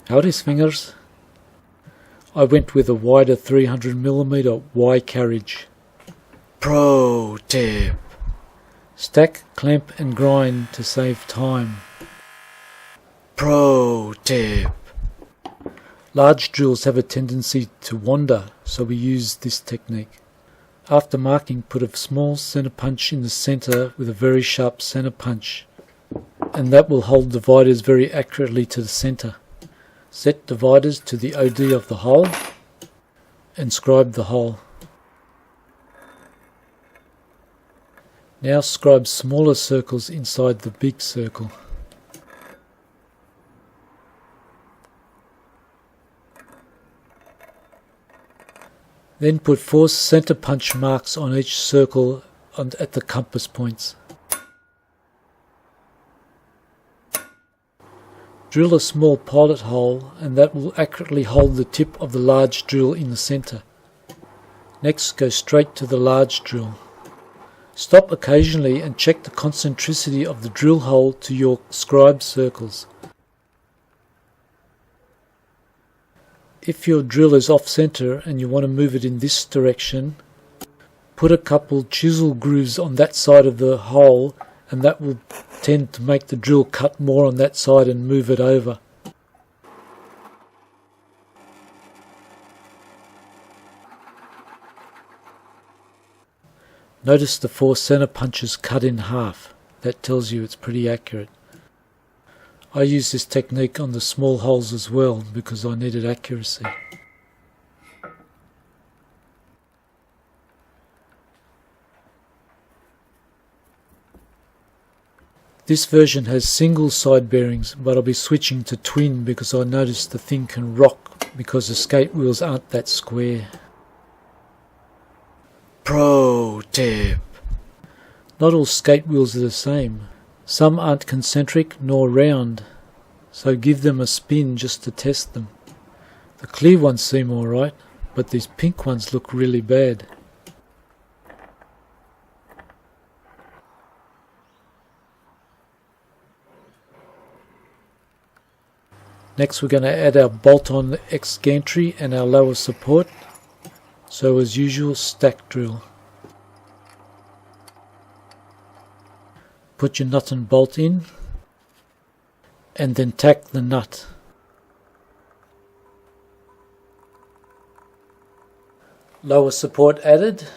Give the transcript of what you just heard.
Howdy swingers. I went with a wider 300mm Y carriage. Pro tip. Stack, clamp and grind to save time. Pro tip. Large drills have a tendency to wander, so we use this technique. After marking, put a small center punch in the center with a very sharp center punch, and that will hold dividers very accurately to the center. Set dividers to the OD of the hole and scribe the hole. Now scribe smaller circles inside the big circle. Then put 4 center punch marks on each circle at the compass points. Drill a small pilot hole, and that will accurately hold the tip of the large drill in the center. Next, go straight to the large drill. Stop occasionally and check the concentricity of the drill hole to your scribed circles. If your drill is off-center and you want to move it in this direction, put a couple chisel grooves on that side of the hole, and that will tend to make the drill cut more on that side and move it over. Notice the 4 center punches cut in half. That tells you it's pretty accurate. I use this technique on the small holes as well because I needed accuracy. This version has single side bearings, but I'll be switching to twin because I noticed the thing can rock because the skate wheels aren't that square. Pro tip. Not all skate wheels are the same. Some aren't concentric nor round, so give them a spin just to test them. The clear ones seem alright, but these pink ones look really bad. Next we're going to add our bolt-on X gantry and our lower support. So as usual, stack drill. Put your nut and bolt in, and then tack the nut. Lower support added.